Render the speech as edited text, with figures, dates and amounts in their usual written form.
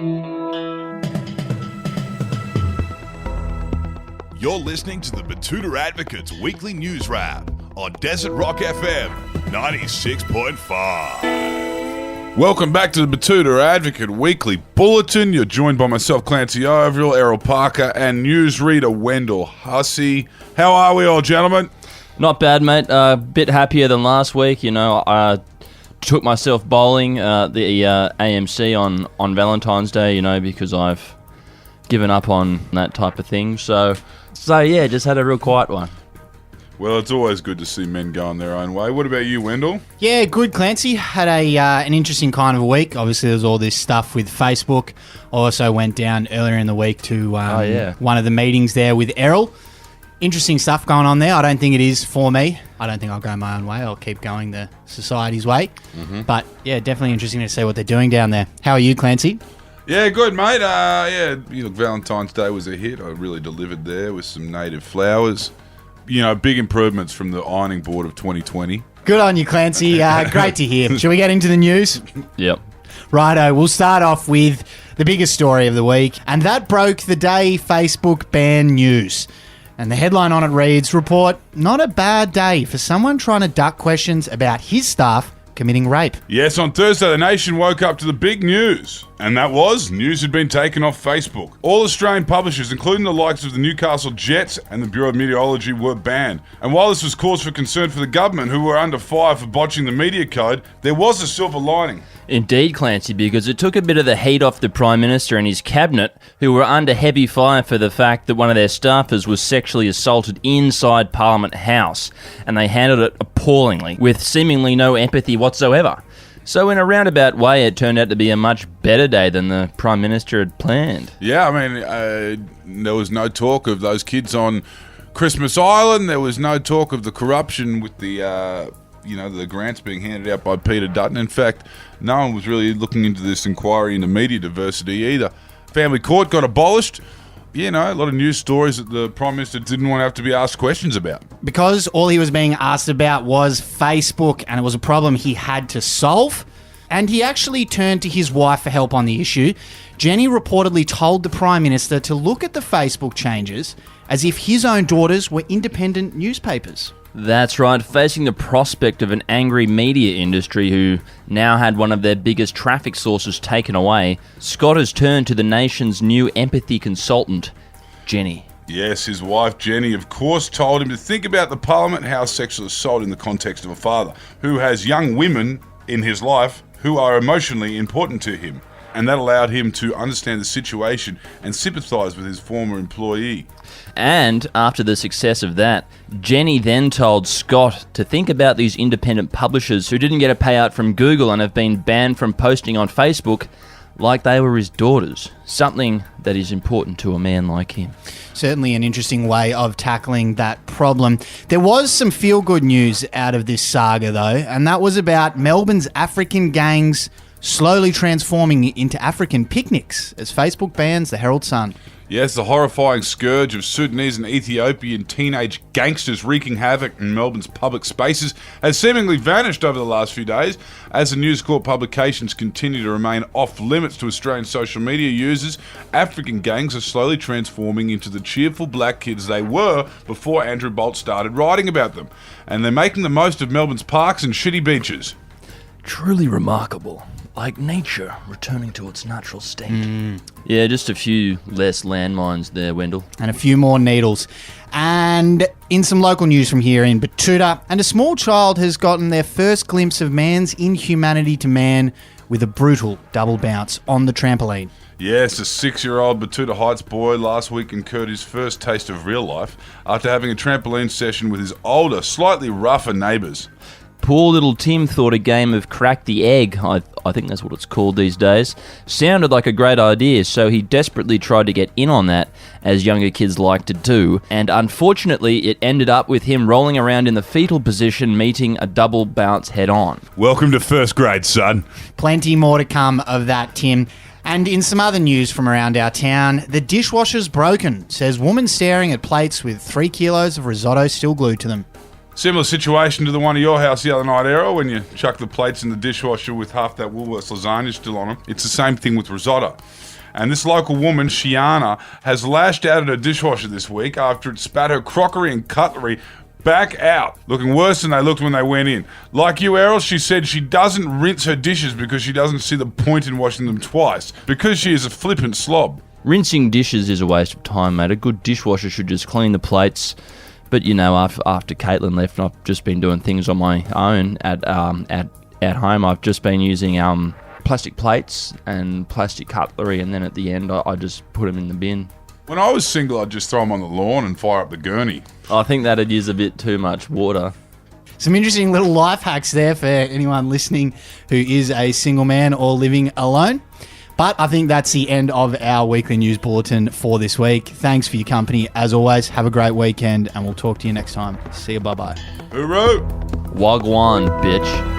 You're listening to the Batuta Advocates Weekly News Wrap on Desert Rock FM 96.5. Welcome back to the Batuta Advocate Weekly Bulletin. You're joined by myself, Clancy Overall, Errol Parker, and newsreader Wendell Hussey. How are we all, gentlemen? Not bad, mate. A bit happier than last week. You know, I took myself bowling the AMC on Valentine's Day, you know, because I've given up on that type of thing. So yeah, just had a real quiet one. Well, it's always good to see men going their own way. What about you, Wendell? Yeah, good, Clancy. Had an interesting kind of a week. Obviously, there's all this stuff with Facebook. Also went down earlier in the week to one of the meetings there with Errol. Interesting stuff going on there. I don't think it is for me. I don't think I'll go my own way. I'll keep going the society's way. Mm-hmm. But, yeah, definitely interesting to see what they're doing down there. How are you, Clancy? Yeah, good, mate. Valentine's Day was a hit. I really delivered there with some native flowers. You know, big improvements from the ironing board of 2020. Good on you, Clancy. Great to hear. Shall we get into the news? Yep. Righto, we'll start off with the biggest story of the week, and that broke the day Facebook banned news. And the headline on it reads, report, not a bad day for someone trying to duck questions about his staff committing rape. Yes, on Thursday, the nation woke up to the big news. And that was, news had been taken off Facebook. All Australian publishers, including the likes of the Newcastle Jets and the Bureau of Meteorology, were banned. And while this was cause for concern for the government, who were under fire for botching the media code, there was a silver lining. Indeed, Clancy, because it took a bit of the heat off the Prime Minister and his cabinet, who were under heavy fire for the fact that one of their staffers was sexually assaulted inside Parliament House, and they handled it appallingly, with seemingly no empathy whatsoever. So in a roundabout way, it turned out to be a much better day than the Prime Minister had planned. Yeah, I mean, there was no talk of those kids on Christmas Island. There was no talk of the corruption with the grants being handed out by Peter Dutton. In fact, no one was really looking into this inquiry into media diversity either. Family court got abolished. You know, a lot of news stories that the Prime Minister didn't want to have to be asked questions about. Because all he was being asked about was Facebook, and it was a problem he had to solve. And he actually turned to his wife for help on the issue. Jenny reportedly told the Prime Minister to look at the Facebook changes as if his own daughters were independent newspapers. That's right, facing the prospect of an angry media industry who now had one of their biggest traffic sources taken away, Scott has turned to the nation's new empathy consultant, Jenny. Yes, his wife Jenny, of course, told him to think about the Parliament House sexual assault in the context of a father who has young women in his life who are emotionally important to him. And that allowed him to understand the situation and sympathise with his former employee. And after the success of that, Jenny then told Scott to think about these independent publishers who didn't get a payout from Google and have been banned from posting on Facebook like they were his daughters. Something that is important to a man like him. Certainly an interesting way of tackling that problem. There was some feel-good news out of this saga, though, and that was about Melbourne's African gangs slowly transforming into African picnics as Facebook bans the Herald Sun. Yes, the horrifying scourge of Sudanese and Ethiopian teenage gangsters wreaking havoc in Melbourne's public spaces has seemingly vanished over the last few days. As the News Corp publications continue to remain off limits to Australian social media users, African gangs are slowly transforming into the cheerful black kids they were before Andrew Bolt started writing about them. And they're making the most of Melbourne's parks and shitty beaches. Truly remarkable. Like nature returning to its natural state. Yeah, just a few less landmines there, Wendell. And a few more needles. And in some local news from here in Batuta, and a small child has gotten their first glimpse of man's inhumanity to man with a brutal double bounce on the trampoline. Yes, a 6-year-old Batuta Heights boy last week incurred his first taste of real life after having a trampoline session with his older, slightly rougher neighbours. Poor little Tim thought a game of crack the egg, I think that's what it's called these days, sounded like a great idea, so he desperately tried to get in on that, as younger kids like to do, and unfortunately it ended up with him rolling around in the fetal position, meeting a double bounce head-on. Welcome to first grade, son. Plenty more to come of that, Tim. And in some other news from around our town, the dishwasher's broken, says woman staring at plates with 3 kilos of risotto still glued to them. Similar situation to the one at your house the other night, Errol, when you chuck the plates in the dishwasher with half that Woolworths lasagna still on them. It's the same thing with risotto. And this local woman, Shiana, has lashed out at her dishwasher this week after it spat her crockery and cutlery back out, looking worse than they looked when they went in. Like you, Errol, she said she doesn't rinse her dishes because she doesn't see the point in washing them twice, because she is a flippant slob. Rinsing dishes is a waste of time, mate. A good dishwasher should just clean the plates. But, you know, after Caitlin left, I've just been doing things on my own at home. I've just been using plastic plates and plastic cutlery, and then at the end, I just put them in the bin. When I was single, I'd just throw them on the lawn and fire up the gurney. I think that'd use a bit too much water. Some interesting little life hacks there for anyone listening who is a single man or living alone. But I think that's the end of our weekly news bulletin for this week. Thanks for your company. As always, have a great weekend, and we'll talk to you next time. See you. Bye-bye. Hooroo! Wagwan, bitch.